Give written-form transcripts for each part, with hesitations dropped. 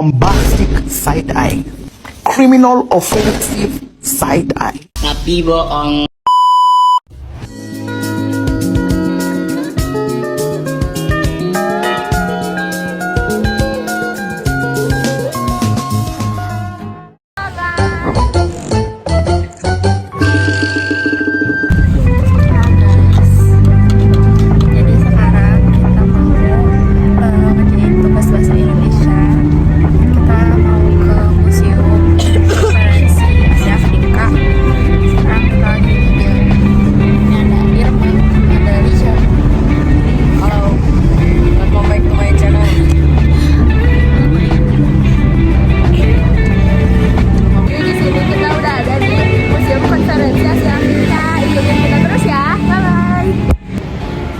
bombastic side eye, criminal offensive side eye. Tapi bohong. Jadi sekarang kita mau ngerjain tugas bahasa Indonesia. Kita mau ke Museum Konferensi Asia Afrika. Sekarang kita lagi di ini ada Irma, ada Risha. Halo, welcome back to my channel. Jadi di sini kita udah ada di Museum Konferensi Asia Afrika. Ikutin kita terus ya. Bye bye.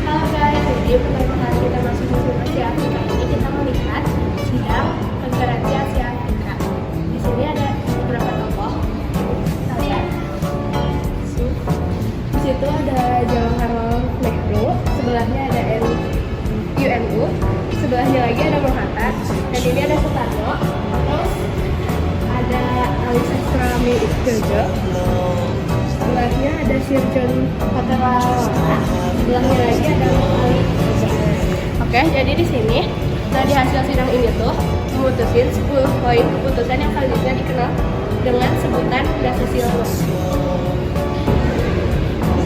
Halo guys, jadi pertama kali kita masuk Museum Asia Afrika ini kita melihat sidang konferensi Asia Afrika. Di sini ada beberapa tokoh. Kita lihat. Di situ ada Jawaharlal Nehru, sebelahnya ada UNU, sebelahnya lagi ada Bung Hatta, dan ini ada Soekarno. Terus ada Ali Sastroamidjojo Jojo. Sebelahnya ada Sir John Paterlawala. Sebelahnya lagi ada Ali. Oke, jadi di sini dari hasil sidang ini tuh memutusin 10 poin keputusan yang selanjutnya dikenal dengan sebutan dasar silama.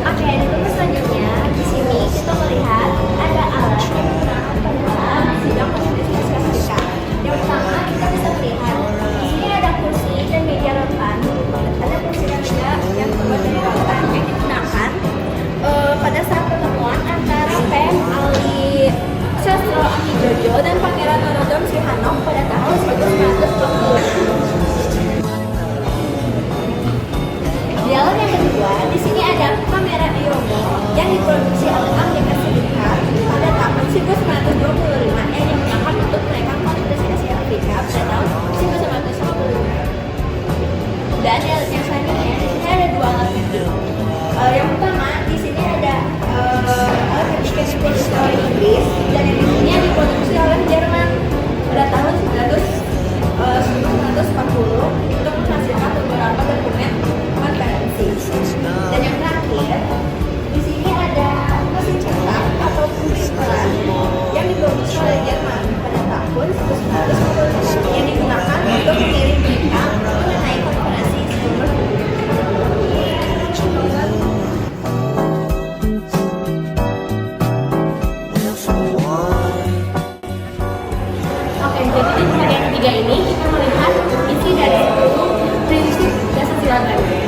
Oke, untuk selanjutnya di sini kita melihat ada alat yang digunakan pada sidang konferensi Asia Afrika. Yang pertama kita bisa melihat di sini ada kursi dan meja rentan. Ada kursi dan meja yang terbuat dari rentan yang digunakan pada saat pertemuan antara PM Ali Sastroamidjojo dan Pangeran Norodom Sihanouk pada tahun 1920. Di alat yang kedua, di sini ada kamera Yomo yang diproduksi oleh Amerika Serikat pada tahun 1925 yang digunakan untuk merekam konferensi Asia Afrika pada tahun 1955. Dan di alat yang selanjutnya, di sini ada dua alat video. Yang pertama, di sini ada alat ketik yang diproduksi oleh Inggris dan yang di sini yang diproduksi oleh Jerman pada tahun 1940 untuk menghasilkan beberapa dokumen konferensi. Dan yang terakhir, di sini ada mesin cetak atau printeran yang diproduksi oleh Jerman pada tahun 1940 yang digunakan untuk mengirim berita mengenai konferensi sumber. Oke, jadi di slide yang ketiga ini kita melihat isi dari prinsip dasar sila Bandung.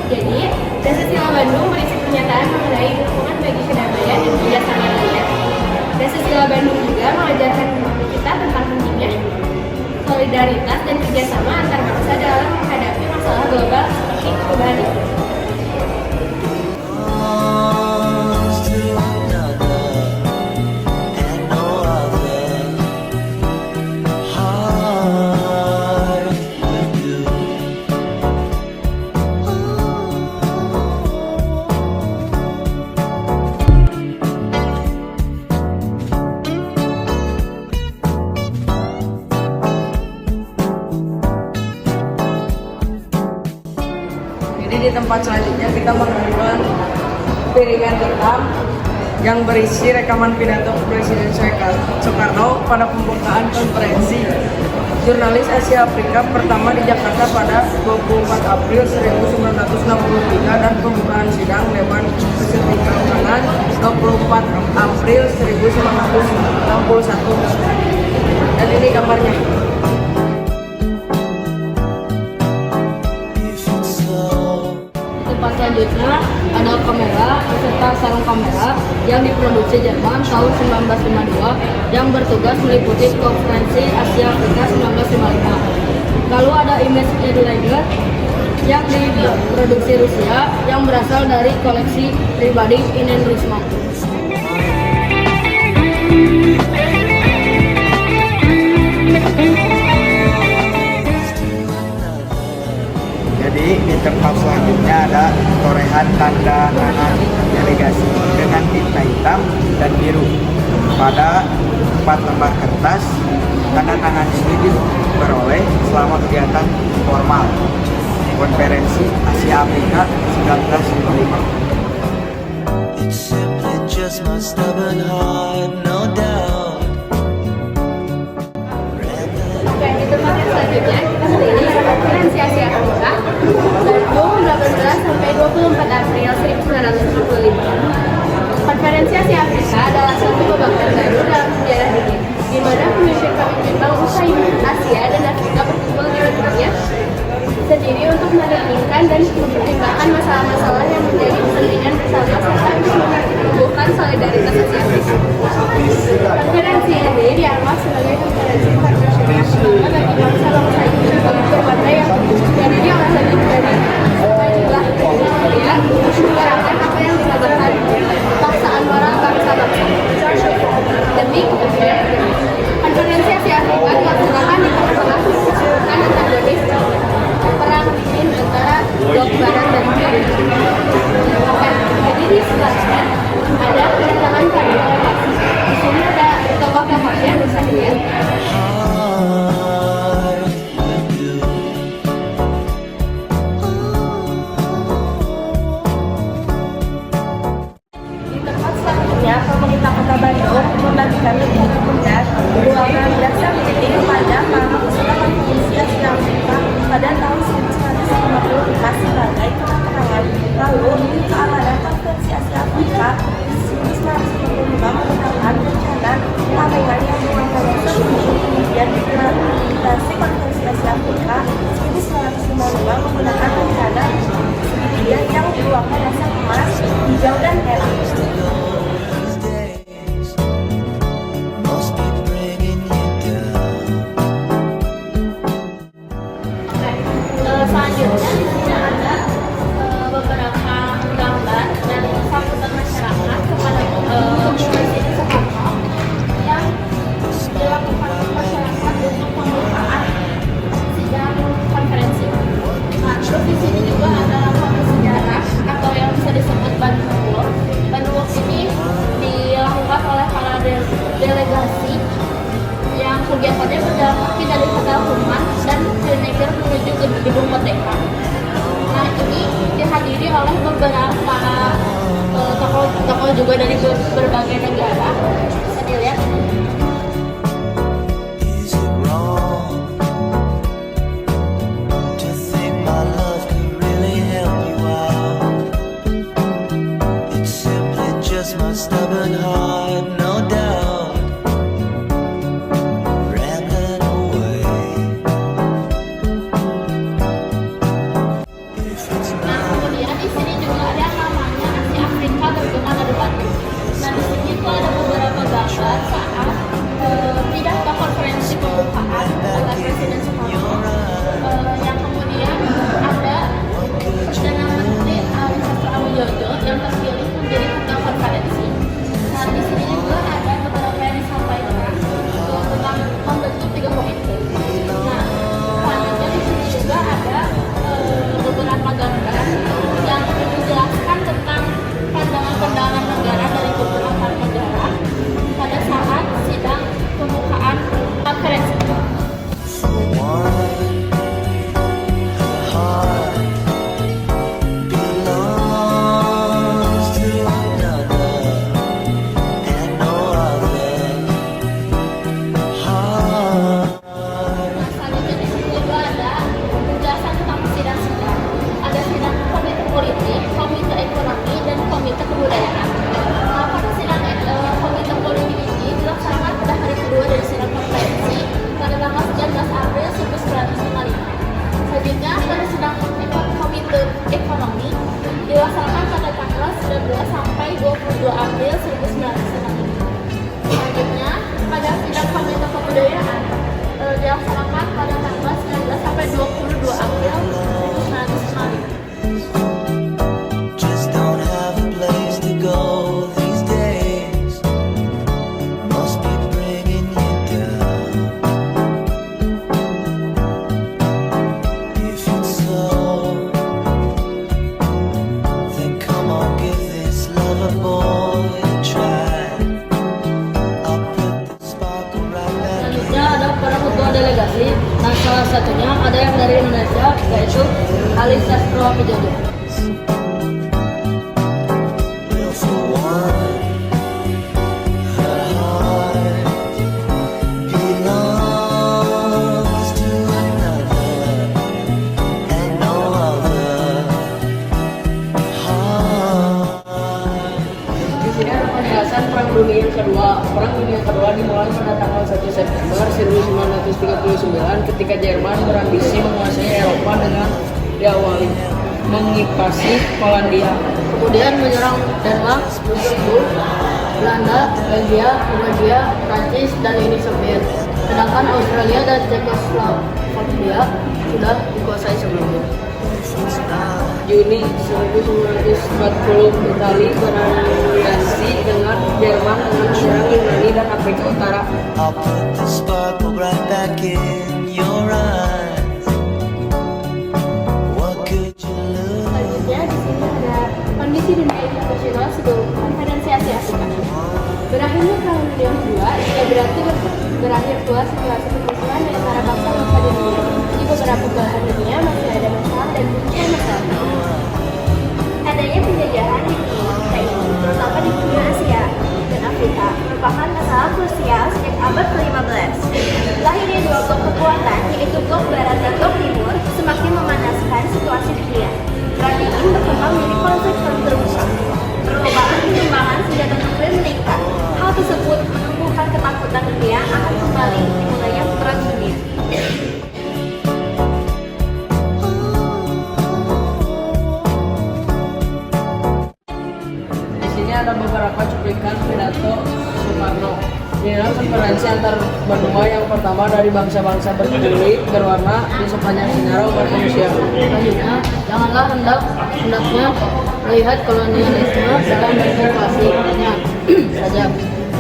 Jadi, dasar sila Bandung berisi pernyataan mengenai dukungan bagi kedamaian dan kerjasama rakyat. Dasar sila Bandung juga mengajarkan kita tentang pentingnya solidaritas dan kerjasama antar bangsa dalam menghadapi masalah global seperti perubahan iklim. Jadi di tempat selanjutnya kita menemukan piringan hitam yang berisi rekaman pidato Presiden Soekarno pada pembukaan konferensi Jurnalis Asia Afrika pertama di Jakarta pada 24 April 1963 dan pembukaan sidang Dewan Perserikatan 24 April 1961. Dan ini gambarnya. Tempat selanjutnya ada kamera serta sarung kamera yang diproduksi Jerman tahun 1952 yang bertugas meliputi konferensi Asia Afrika 1955. Lalu ada image Erlanger yang diproduksi Rusia yang berasal dari koleksi pribadi Inen Risma. Jadi di tempat selanjutnya ada torehan tanda tangan delegasi dengan tinta hitam dan biru pada 4 lembar kertas. Tanda tangan ini diperoleh kegiatan formal Konferensi Asia Afrika 1955. It's simply just my stubborn heart, no doubt. Oke, di tempat yang selanjutnya kita sendiri konferensi Asia Afrika Bandung 18 sampai 24 April 1945. Konferensi Asia Afrika adalah suatu babak terbaru dalam sejarah dunia, di mana pemimpin-pemimpin bangsa Asia dan Afrika berkumpul di wilayahnya sendiri untuk merenungkan dan mempertimbangkan masalah-masalah yang menjadi kepentingan bersama serta menumbuhkan solidaritas Asia Afrika. Konferensi ini dianggap sebagai konferensi partnership pertama bagi bangsa-bangsa berwarna yang terdiri oleh lebih dari sejumlah Korea menyuarakan apa yang dinamakan paksaan moral bangsa-bangsa demi kepentingan dunia. Konferensi Asia Afrika dilaksanakan di tengah-tengah kesibukan antagonis perang dingin antara blok barat dan timur. Jadi di sebelahnya ada kedatangan kardinal. Di sini ada tokoh-tokohnya bisa dilihat. Salah satunya ada yang dari Indonesia, yaitu Ali Sastro Wijoyo. Will for one, her heart belongs to another, and no other heart. Di sini ada penjelasan Perang Dunia Kedua. Perang Dunia Kedua dimulai pada tanggal 1 September 1939 ketika Jerman berambisi menguasai Eropa dengan diawali mengipasi Polandia, kemudian menyerang Denmark, Luxembourg, Belanda, Belgia, Hungaria, Prancis, dan Uni Soviet. Sedangkan Australia dan Czechoslovakia sudah dikuasai sebelumnya. Juni 1940, Italia beraliansi dengan Jerman dengan menyerang Yunani dan Afrika Utara. I'll put the sparkle right back in your eyes. What could you lose? Selanjutnya di sini ada kondisi dunia internasional sebelum konferensi Asia Afrika. Berakhirnya Perang Dunia Kedua tidak berarti berakhir pula situasi permusuhan di antara bangsa-bangsa di dunia. Di beberapa belahan dunia masih ada masalah dan puncak masalah. Adanya penjajahan di dunia kita ini, terutama di dunia Asia dan Afrika, merupakan masalah krusial sejak abad ke-15. Lahirnya dua blok kekuatan, yaitu blok barat dan blok timur, semakin memanaskan situasi dunia. Perang ini berkembang menjadi konflik terbesar. Perlombaan pengembangan senjata nuklir meningkat. Hal tersebut menumbuhkan ketakutan dunia akan kembali dimulainya perang dunia. Di sini ada beberapa cuplikan pidato Soekarno. Inilah konferensi antar benua yang pertama dari bangsa-bangsa berkulit berwarna di sepanjang sejarah umat manusia. Selanjutnya, janganlah hendaknya melihat kolonialisme dalam situasi saja.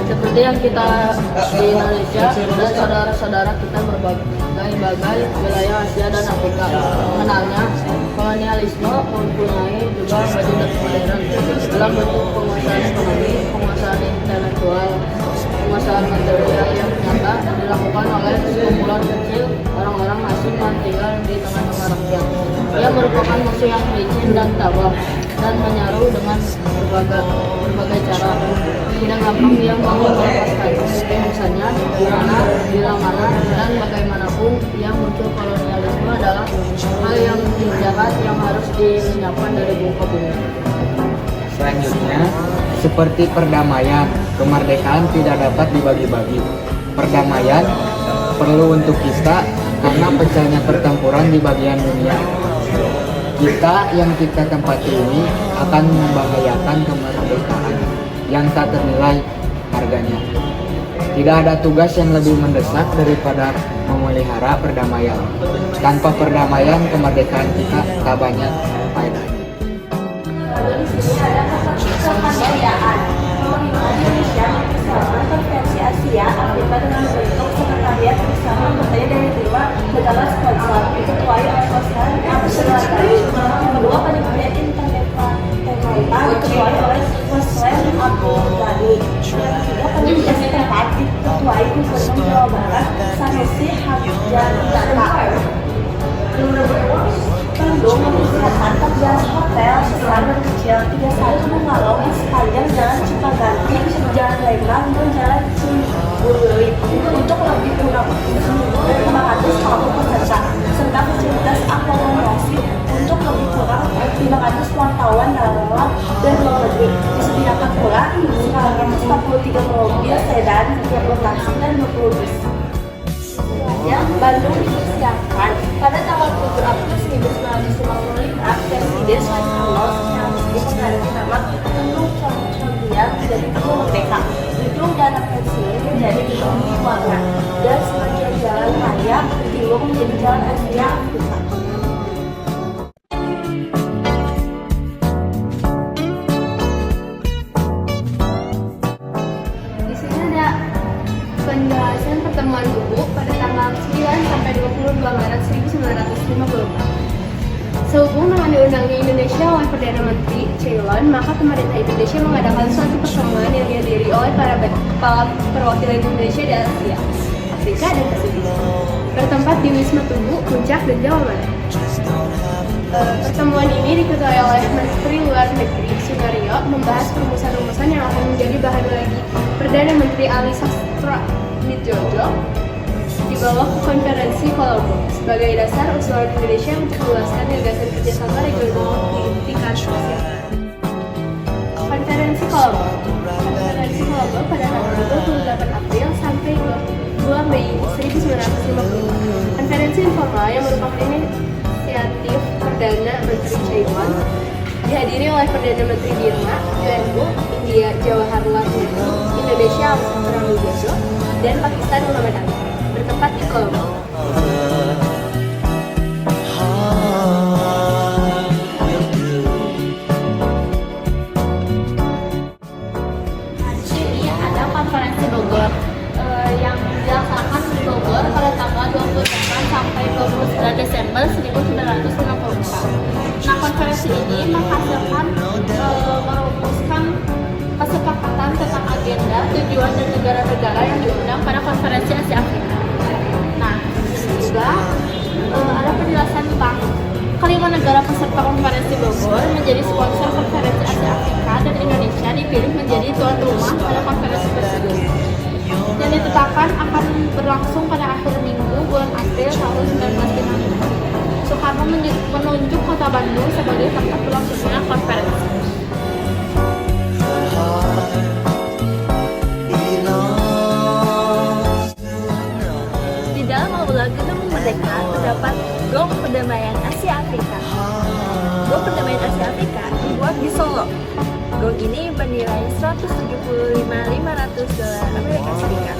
Seperti yang kita di Indonesia dan saudara-saudara kita berbagai wilayah Asia dan Afrika. Mengenalnya, kolonialisme mempunyai juga wujud modern dalam bentuk penguasaan ekonomi, penguasaan intelektual, penguasaan material yang nyata dilakukan oleh sekumpulan kecil orang-orang asing yang tinggal di tengah-tengah rakyat. Ia merupakan musuh yang licin dan tabah dan menyaruh dengan berbagai cara. Tidak gampang dia mau melepaskan. Misalnya, bila mana, dan bagaimanapun yang muncul kolonialisme adalah hal yang jahat yang harus dilenyapkan dari muka bumi. Selanjutnya, seperti perdamaian, kemerdekaan tidak dapat dibagi-bagi. Perdamaian perlu untuk kita karena pecahnya pertempuran di bagian dunia. Kita yang kita tempati ini akan membahayakan kemerdekaan yang tak ternilai harganya. Tidak ada tugas yang lebih mendesak daripada memelihara perdamaian. Tanpa perdamaian, kemerdekaan kita tak banyak faedahnya. Lalu di sini ada kemanusiaan. Pemerintah Indonesia mempersiapkan konferensi Asia Afrika dengan membentuk sekretariat bersama bertanya dari 5 negara sponsor, diketuai oleh Osman Abdullah. Yang kedua, Panitia Interdepartemental diketuai oleh Osman Abdullah. Yang ketiga, Panitia Setempat diketuai Gubernur Jawa Barat Sanusi Hadjadilata. Bandung mempersiapkan 14 hotel besar dan kecil, 31 bungalow di sepanjang Jalan Cipaganti, Jalan Lembang, dan Jalan Ciburuit untuk lebih kurang 500 peserta, serta fasilitas akomodasi untuk lebih kurang 500 wartawan dalam dan luar negeri. Disediakan pula 143 mobil sedan, 30 taksi, dan 20 bus. Bandung dipersiapkan pada tanggal 7 April 1955, Presiden Soekarno mengganti nama Gedung Condian menjadi Gedung Merdeka. Gedung Dana Pensiun menjadi Gedung Keluarga, dan sebagian jalan raya ke timur menjadi Jalan Asia Afrika. Di sini ada penjelasan pertemuan buku pada tanggal 9 sampai 22 Maret 1954. Sehubung dengan diundangnya Indonesia oleh Perdana Menteri Ceylon, maka pemerintah Indonesia mengadakan suatu pertemuan yang dihadiri oleh para kepala perwakilan Indonesia di Asia. Afrika dan Pasifik. Bertempat di Wisma Tugu, Puncak, dan Jawa Barat. Pertemuan ini diketuai oleh Menteri Luar Negeri Sunario membahas rumusan-rumusan yang akan menjadi bahan lagi Perdana Menteri Ali Sastra Midjojo di bawah konferensi Kolombo sebagai dasar usulan Indonesia untuk meluaskan gagasan kerjasama regional di tingkat sosial. Konferensi Kolombo pada tanggal 28 April sampai 2 Mei 1950. Konferensi informal yang merupakan inisiatif Perdana Menteri Taiwan dihadiri oleh Perdana Menteri Birma, UNU, India Jawaharlal Nehru, Indonesia Ali Sastra Midjojo, dan Pakistan Muhammad Ali, bertempat di Kolombo. Ini ada konferensi Bogor yang dilaksanakan di Bogor pada tanggal 28 sampai 29 Desember 1954. Nah, konferensi ini menghasilkan merumuskan kesepakatan tentang agenda, tujuan, dan negara-negara yang diundang pada konferensi Asia Afrika. Nah, juga ada penjelasan tentang kelima negara peserta konferensi Bogor menjadi sponsor konferensi Asia Afrika dan Indonesia dipilih menjadi tuan rumah pada konferensi tersebut. Dan ditetapkan akan berlangsung pada akhir minggu bulan April tahun 1955. Soekarno menunjuk kota Bandung sebagai tempat berlangsungnya konferensi. Di dalam aula Gedung Merdeka terdapat Gong Perdamaian Asia Afrika. Gong Perdamaian Asia Afrika dibuat di Solo. Gong ini bernilai $175.500 Amerika Serikat.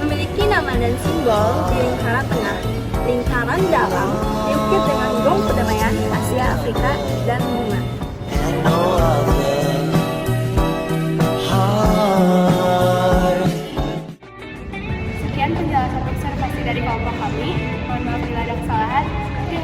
Memiliki nama dan simbol di lingkaran tengah. Lingkaran dalam diukir dengan Gong Perdamaian Asia Afrika dan bunga. Sekian penjelasan observasi dari kelompok kami. Mohon maaf bila ada kesalahan. Oke.